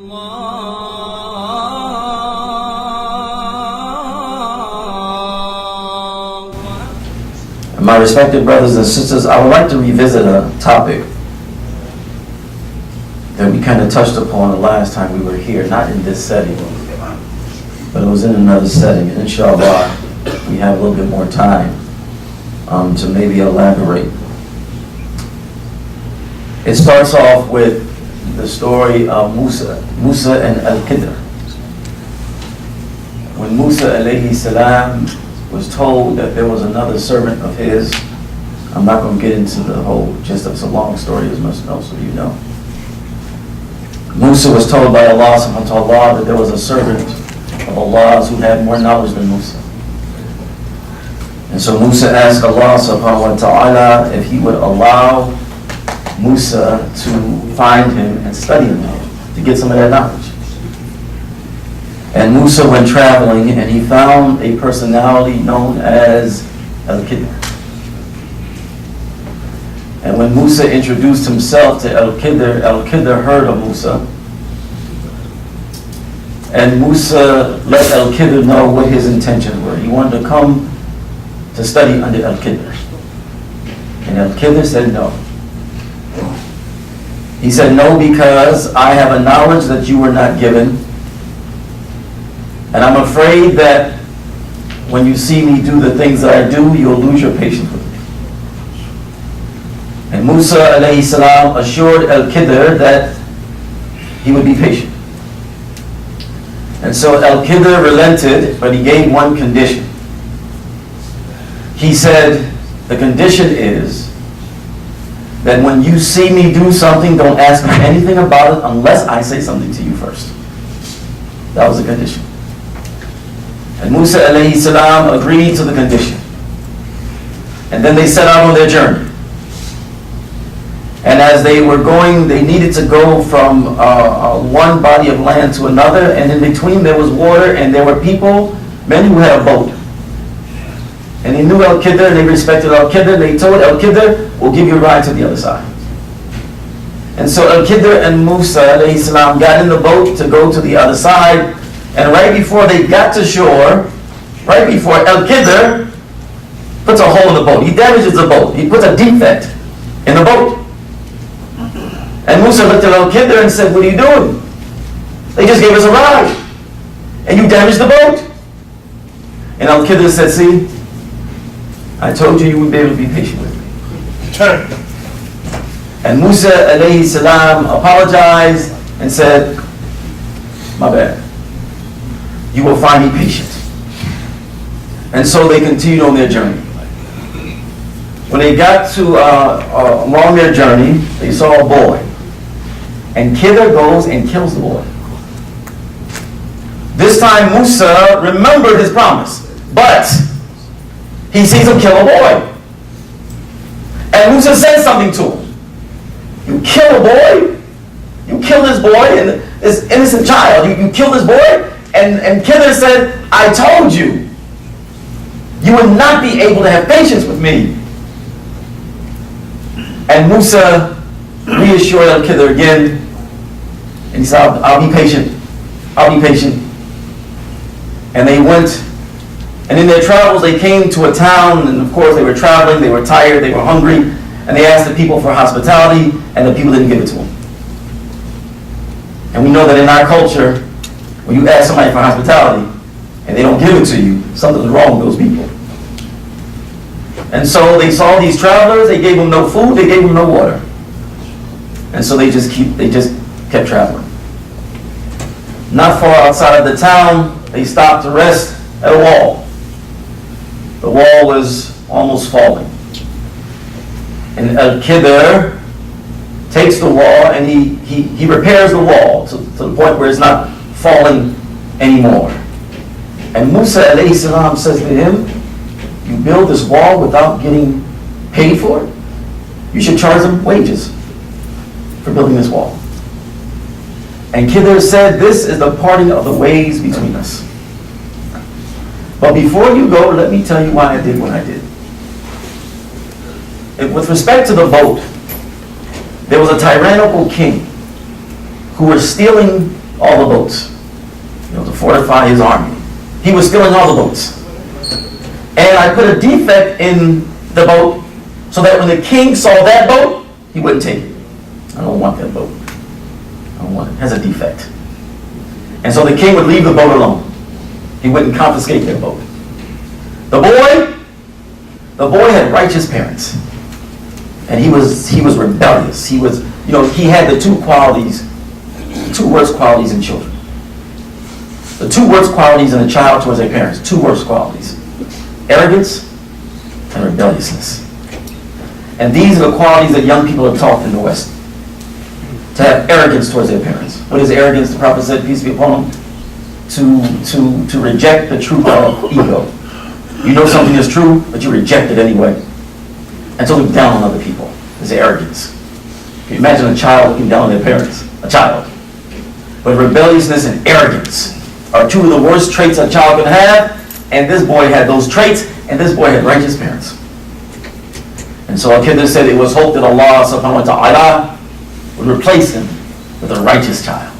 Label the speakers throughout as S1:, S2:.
S1: My respected brothers and sisters, I would like to revisit a topic that we kind of touched upon the last time we were here, not in this setting, but it was in another setting. And inshallah, we have a little bit more time to maybe elaborate. It starts off with the story of Musa and Al-Khidr. When Musa alayhi salam was told that there was another servant of his, I'm not going to get into the whole gist of it's a long story, as most of you know. Musa was told by Allah subhanahu wa ta'ala that there was a servant of Allah's who had more knowledge than Musa. And so Musa asked Allah subhanahu wa ta'ala if he would allow Musa to find him and study him, to get some of that knowledge. And Musa went traveling and he found a personality known as Al-Khidr. And when Musa introduced himself to Al-Khidr, Al-Khidr heard of Musa. And Musa let Al-Khidr know what his intentions were. He wanted to come to study under Al-Khidr. And Al-Khidr said no. He said no because I have a knowledge that you were not given. And I'm afraid that when you see me do the things that I do, you'll lose your patience with me. And Musa alayhi salam assured Al-Khidr that he would be patient. And so Al-Khidr relented, but he gave one condition. He said, the condition is that when you see me do something, don't ask me anything about it unless I say something to you first. That was the condition. And Musa alayhi salam agreed to the condition. And then they set out on their journey. And as they were going, they needed to go from one body of land to another, and in between there was water, and there were people, men who had a boat. And they knew Al-Khidr, and they respected Al-Khidr. They told Al-Khidr, we'll give you a ride to the other side. And so Al-Khidr and Musa alayhi salam got in the boat to go to the other side. And right before they got to shore, right before Al-Khidr puts a hole in the boat. He damages the boat. He puts a defect in the boat. And Musa looked at Al-Khidr and said, what are you doing? They just gave us a ride. And you damaged the boat. And Al-Khidr said, see, I told you you would be able to be patient with me. And Musa alayhi salam apologized and said, my bad. You will find me patient. And so they continued on their journey. When they got to along their journey, they saw a boy. And Khidr goes and kills the boy. This time Musa remembered his promise, but he sees him kill a boy. And Musa said something to him. You kill a boy? You kill this boy, and this innocent child, you kill this boy? And Khidr said, I told you, you would not be able to have patience with me. And Musa reassured Al-Khidr again, and he said, I'll be patient. I'll be patient. And they went, and in their travels they came to a town, and of course they were traveling, they were tired, they were hungry, and they asked the people for hospitality, and the people didn't give it to them. And we know that in our culture, when you ask somebody for hospitality and they don't give it to you, something's wrong with those people. And so they saw these travelers, they gave them no food, they gave them no water. And so they just kept traveling. Not far outside of the town, they stopped to rest at a wall. The wall was almost falling. And Al-Khidr takes the wall and he repairs the wall to the point where it's not falling anymore. And Musa alayhi salam says to him, you build this wall without getting paid for it? You should charge them wages for building this wall. And Khidr said, this is the parting of the ways between us. But before you go, let me tell you why I did what I did. With respect to the boat, there was a tyrannical king who was stealing all the boats, to fortify his army. He was stealing all the boats. And I put a defect in the boat so that when the king saw that boat, he wouldn't take it. I don't want that boat. I don't want it. It has a defect. And so the king would leave the boat alone. He wouldn't confiscate their boat. The boy had righteous parents. And he was rebellious. He had the two worst qualities in children. The two worst qualities in a child towards their parents. Two worst qualities. Arrogance and rebelliousness. And these are the qualities that young people are taught in the West. To have arrogance towards their parents. What is arrogance? The Prophet said, peace be upon him, to reject the truth of ego. You know something is true, but you reject it anyway. And to look down on other people is arrogance. Can you imagine a child looking down on their parents? A child. But rebelliousness and arrogance are two of the worst traits a child can have, and this boy had those traits, and this boy had righteous parents. And so Al-Khidr said it was hoped that Allah subhanahu wa ta'ala would replace him with a righteous child.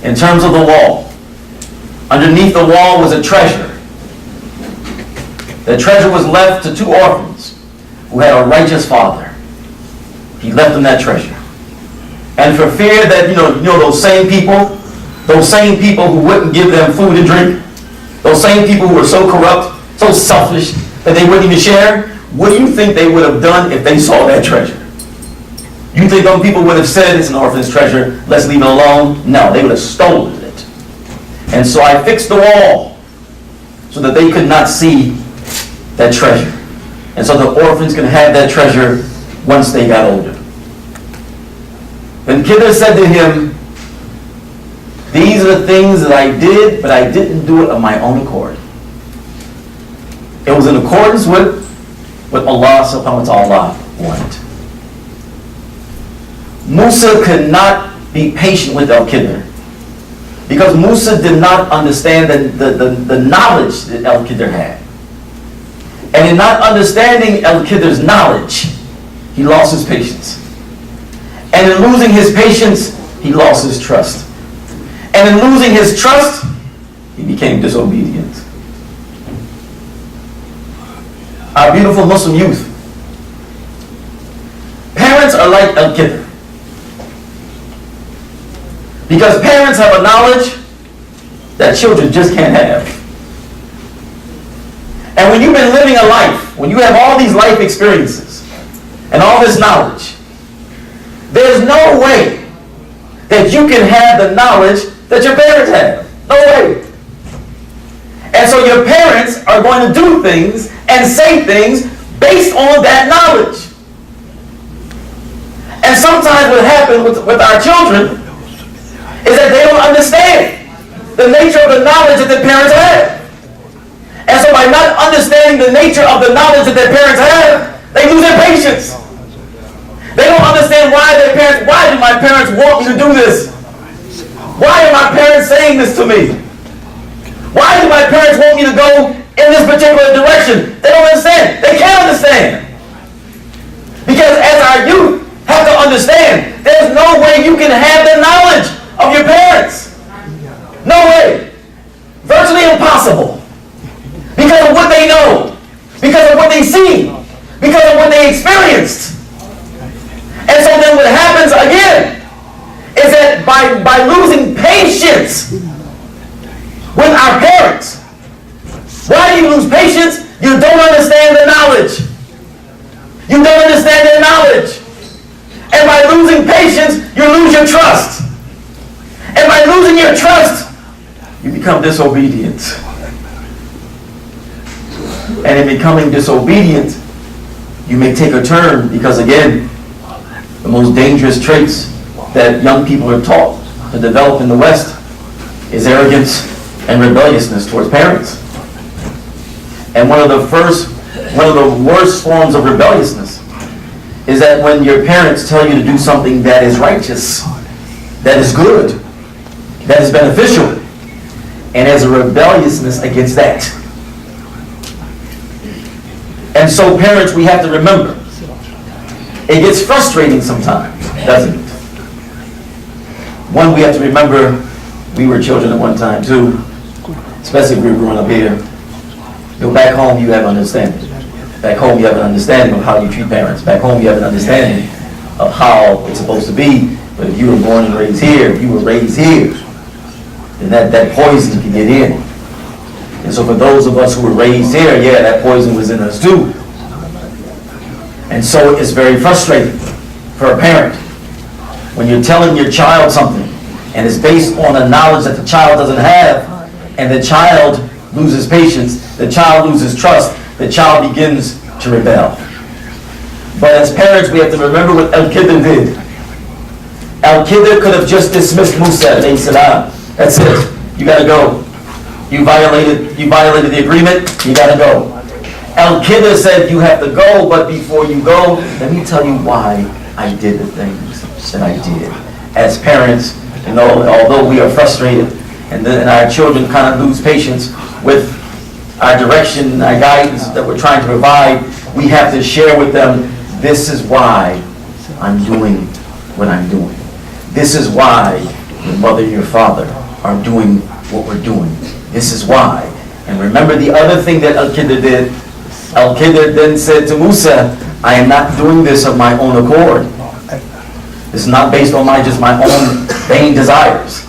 S1: In terms of the wall, underneath the wall was a treasure. The treasure was left to two orphans who had a righteous father. He left them that treasure. And for fear that, those same people who wouldn't give them food and drink, those same people who were so corrupt, so selfish, that they wouldn't even share, what do you think they would have done if they saw that treasure? You think those people would have said, it's an orphan's treasure, let's leave it alone? No, they would have stolen it. And so I fixed the wall so that they could not see that treasure. And so the orphans can have that treasure once they got older. Then Khidr said to him, these are the things that I did, but I didn't do it of my own accord. It was in accordance with what Allah subhanahu wa ta'ala wanted. Musa could not be patient with Al-Khidr because Musa did not understand the knowledge that Al-Khidr had. And in not understanding Al-Khidr's knowledge, he lost his patience. And in losing his patience, he lost his trust. And in losing his trust, he became disobedient. Our beautiful Muslim youth. Parents are like Al-Khidr. Because parents have a knowledge that children just can't have. And when you've been living a life, when you have all these life experiences and all this knowledge, there's no way that you can have the knowledge that your parents have. No way. And so your parents are going to do things and say things based on that knowledge. And sometimes what happens with our children is that they don't understand the nature of the knowledge that their parents have. And so by not understanding the nature of the knowledge that their parents have, they lose their patience. They don't understand why do my parents want me to do this? Why are my parents saying this to me? Why do my parents want me to go in this particular direction? They don't understand. They can't understand. Because as our youth have to understand, there's no way you can have the knowledge of your parents. No way. Virtually impossible. Because of what they know. Because of what they see. Because of what they experienced. And so then what happens again is that by losing patience with our parents. Why do you lose patience? You don't understand the knowledge. You don't understand their knowledge. And by losing patience, you lose your trust. And by losing your trust, you become disobedient. And in becoming disobedient, you may take a turn because, again, the most dangerous traits that young people are taught to develop in the West is arrogance and rebelliousness towards parents. And one of the worst forms of rebelliousness is that when your parents tell you to do something that is righteous, that is good, that is beneficial, and there's a rebelliousness against that. And so parents, we have to remember, it gets frustrating sometimes, doesn't it? One, we have to remember we were children at one time too, especially if we were growing up here. Back home you have understanding. Back home you have an understanding of how you treat parents. Back home you have an understanding of how it's supposed to be. But if you were born and raised here, if you were raised here, then that poison can get in. And so for those of us who were raised here, yeah, that poison was in us too. And so it's very frustrating for a parent when you're telling your child something and it's based on a knowledge that the child doesn't have, and the child loses patience, the child loses trust, the child begins to rebel. But as parents, we have to remember what Al-Khidr did. Al-Khidr could have just dismissed Musa alayhi salam. That's it. You gotta go. You violated the agreement, you gotta go. Al-Khidr said you have to go, but before you go, let me tell you why I did the things that I did. As parents, you know, although we are frustrated and our children kind of lose patience with our direction, our guidance that we're trying to provide, we have to share with them, this is why I'm doing what I'm doing. This is why your mother and your father are doing what we're doing. This is why. And remember the other thing that Al-Khidr did. Al-Khidr then said to Musa, I am not doing this of my own accord. This is not based on my own vain desires.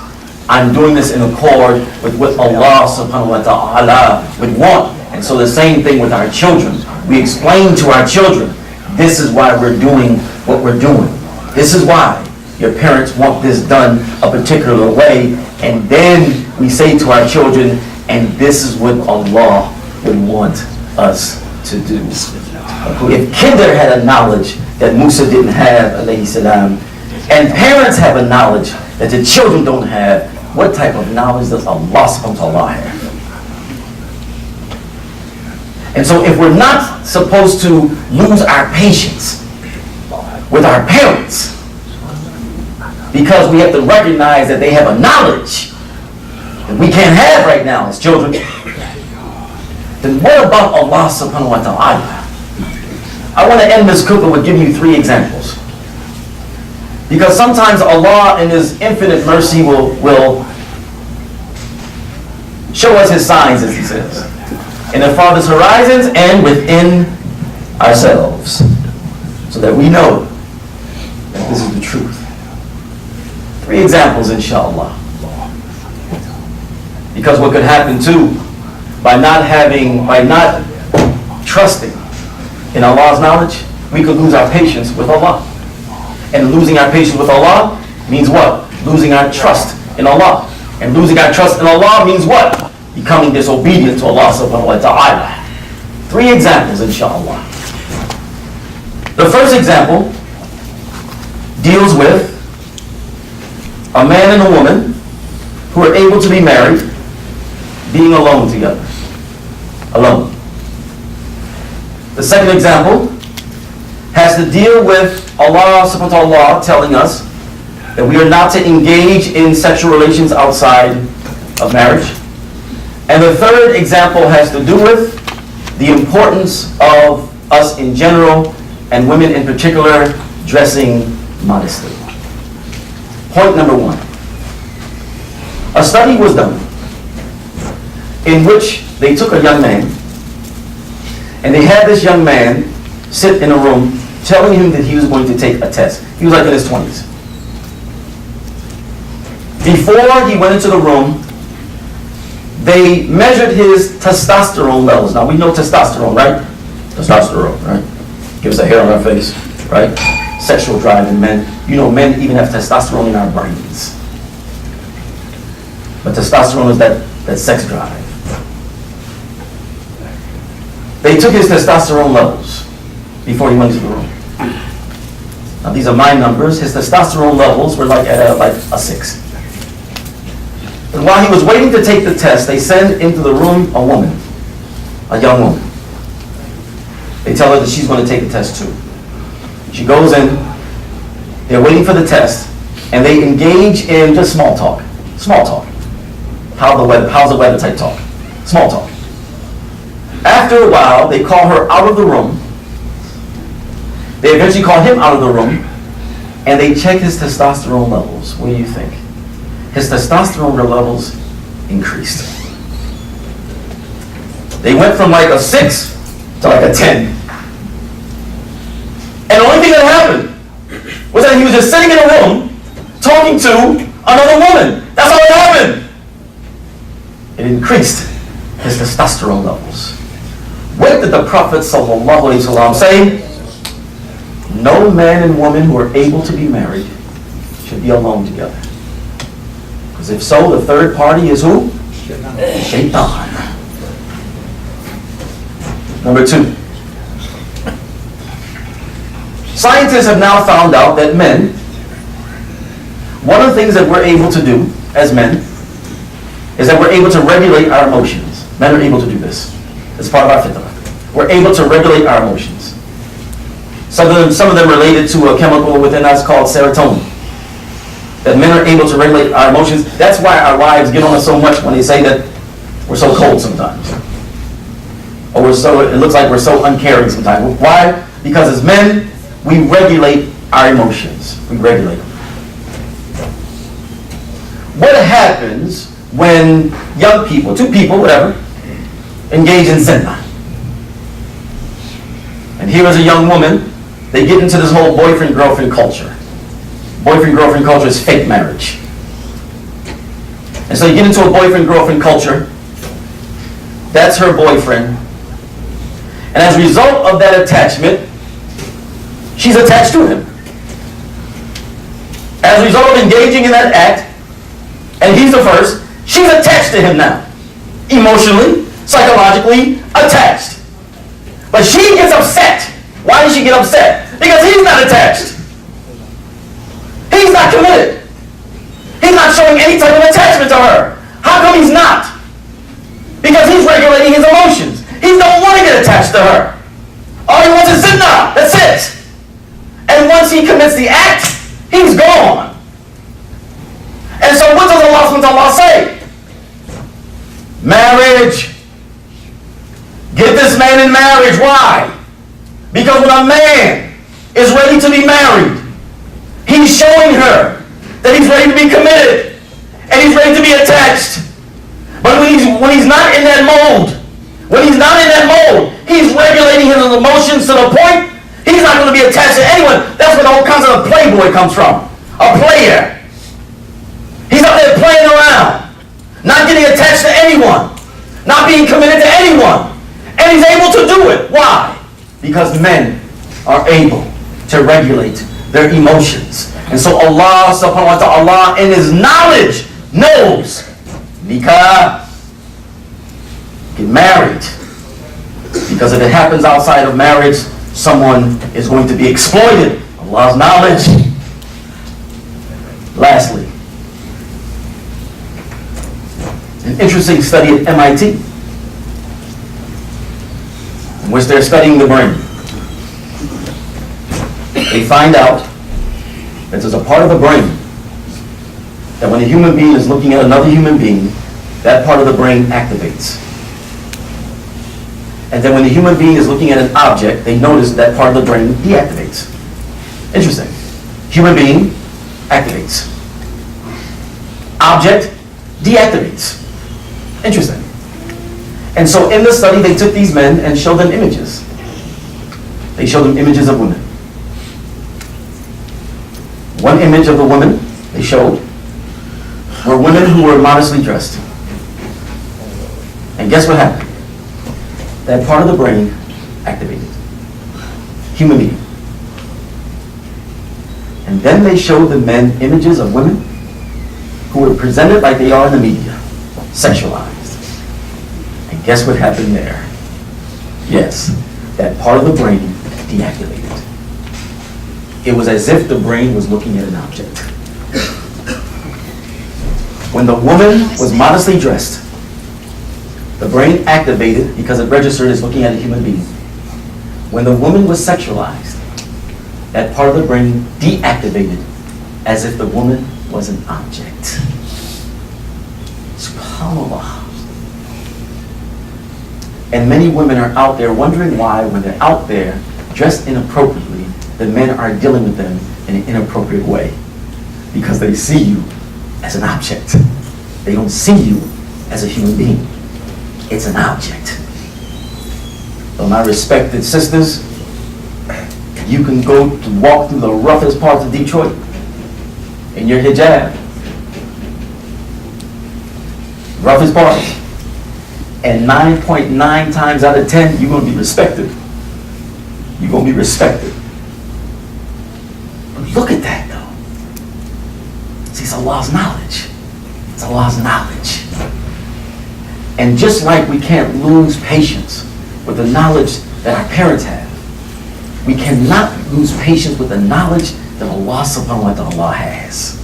S1: I'm doing this in accord with what Allah subhanahu wa ta'ala would want. And so the same thing with our children. We explain to our children, this is why we're doing what we're doing. This is why your parents want this done a particular way. And then we say to our children, and this is what Allah would want us to do. If Khidr had a knowledge that Musa didn't have, alayhi salam, and parents have a knowledge that the children don't have, what type of knowledge does Allah subhanahu wa ta'ala have? And so if we're not supposed to lose our patience with our parents because we have to recognize that they have a knowledge that we can't have right now as children, then what about Allah subhanahu wa ta'ala? I want to end this khutbah with giving you 3 examples. Because sometimes Allah in His infinite mercy will show us His signs, as He says, in the farthest horizons and within ourselves, so that we know that this is the truth. 3 examples, inshallah. Because what could happen too, by not trusting in Allah's knowledge, we could lose our patience with Allah. And losing our patience with Allah means what? Losing our trust in Allah. And losing our trust in Allah means what? Becoming disobedient to Allah subhanahu wa ta'ala. 3 examples, inshallah. The first example deals with a man and a woman who are able to be married, being alone together. Alone. The second example has to deal with Allah subhanahu wa ta'ala telling us that we are not to engage in sexual relations outside of marriage. And the third example has to do with the importance of us in general and women in particular dressing modestly. Point number 1. A study was done in which they took a young man and they had this young man sit in a room telling him that he was going to take a test. He was like in his 20s. Before he went into the room, they measured his testosterone levels. Now we know testosterone, right? Testosterone, right? Gives us a hair on our face, right? Sexual drive in men. You know, men even have testosterone in our brains. But testosterone is that sex drive. They took his testosterone levels before he went into the room. Now these are my numbers. His testosterone levels were like at a 6. And while he was waiting to take the test, they send into the room a woman, a young woman. They tell her that she's going to take the test too. She goes in, they're waiting for the test, and they engage in just small talk. Small talk. How's the weather type talk. Small talk. After a while, they call her out of the room. They eventually call him out of the room, and they check his testosterone levels. What do you think? his testosterone levels increased. They went from like a 6 to like a 10. And the only thing that happened was that he was just sitting in a room talking to another woman. That's all that happened. It increased his testosterone levels. What did the Prophet ﷺ say? No man and woman who are able to be married should be alone together. Because if so, the third party is who? Shaitan. Number 2. Scientists have now found out that men, one of the things that we're able to do as men is that we're able to regulate our emotions. Men are able to do this. It's part of our fitrah. We're able to regulate our emotions. Some of them related to a chemical within us called serotonin. That men are able to regulate our emotions. That's why our wives get on us so much when they say that we're so cold sometimes. Or it looks like we're so uncaring sometimes. Why? Because as men, we regulate our emotions. We regulate them. What happens when young people, 2 people, whatever, engage in zina? And here is a young woman, they get into this whole boyfriend-girlfriend culture. Boyfriend-girlfriend culture is fake marriage. And so you get into a boyfriend-girlfriend culture, that's her boyfriend. And as a result of that attachment, she's attached to him. As a result of engaging in that act, and he's the first, she's attached to him now. Emotionally, psychologically attached. But she gets upset. Why does she get upset? Because he's not attached. He's not committed. He's not showing any type of attachment to her. How come he's not? Because he's regulating his emotions. He don't want to get attached to her. All he wants is zina. That's it. And once he commits the act, he's gone. And so what does Allah subhanahu wa ta'ala say? Marriage. Get this man in marriage. Why? Because when a man is ready to be married, he's showing her that he's ready to be committed and he's ready to be attached. But when he's not in that mold, he's regulating his emotions to the point he's not going to be attached to anyone. That's where the whole concept of playboy comes from. A player. He's out there playing around, not getting attached to anyone, not being committed to anyone. And he's able to do it. Why? Because men are able to regulate their emotions. And so Allah subhanahu wa ta'ala in his knowledge knows, nikah, get married. Because if it happens outside of marriage, someone is going to be exploited. Allah's knowledge. Lastly, an interesting study at MIT, in which they're studying the brain. They find out that there's a part of the brain that when a human being is looking at another human being, that part of the brain activates. And then when the human being is looking at an object, they notice that part of the brain deactivates. Interesting. Human being activates. Object deactivates. Interesting. And so in the study, they took these men and showed them images. They showed them images of women. One image of the woman they showed were women who were modestly dressed. And guess what happened? That part of the brain activated. Human being. And then they showed the men images of women who were presented like they are in the media, sexualized. And guess what happened there? Yes, that part of the brain deactivated. It was as if the brain was looking at an object. When the woman was modestly dressed, the brain activated because it registered as looking at a human being. When the woman was sexualized, that part of the brain deactivated as if the woman was an object. SubhanAllah. And many women are out there wondering why, when they're out there dressed inappropriately, the men are dealing with them in an inappropriate way. Because they see you as an object. They don't see you as a human being. It's an object. So my respected sisters, you can go to walk through the roughest parts of Detroit in your hijab. Roughest parts. And 9.9 times out of 10, you're going to be respected. You're going to be respected. But look at that, though. See, it's Allah's knowledge. It's Allah's knowledge. And just like we can't lose patience with the knowledge that our parents have, we cannot lose patience with the knowledge that Allah subhanahu wa ta'ala has.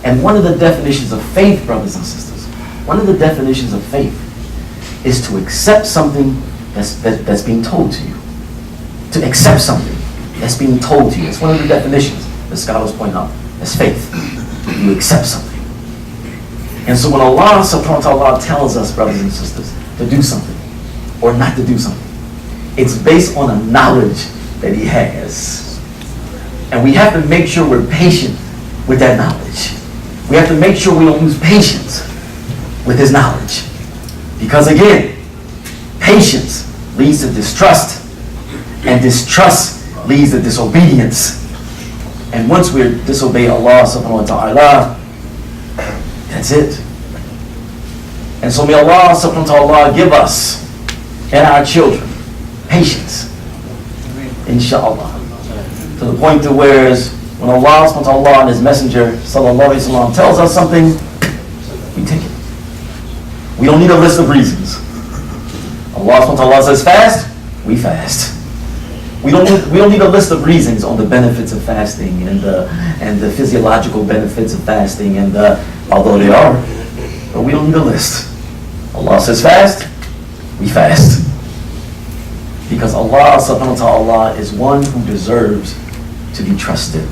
S1: And one of the definitions of faith, brothers and sisters, one of the definitions of faith is to accept something that's being told to you. To accept something that's being told to you. It's one of the definitions the scholars point out. That's faith. You accept something. And so when Allah subhanahu wa ta'ala tells us, brothers and sisters, to do something or not to do something, it's based on a knowledge that He has. And we have to make sure we're patient with that knowledge. We have to make sure we don't lose patience with His knowledge. Because again, patience leads to distrust, and distrust leads to disobedience. And once we disobey Allah subhanahu wa ta'ala, that's it. And so may Allah subhanahu wa ta'ala give us and our children patience, inshallah, to the point to where when Allah subhanahu wa ta'ala and His Messenger sallallahu alayhi wa sallam tells us something, we take it. We don't need a list of reasons. Allah subhanahu wa ta'ala says fast, we fast. We don't need a list of reasons on the benefits of fasting and the physiological benefits of fasting, and although they are, but we don't need a list. Allah says fast, we fast. Because Allah subhanahu wa ta'ala is one who deserves to be trusted.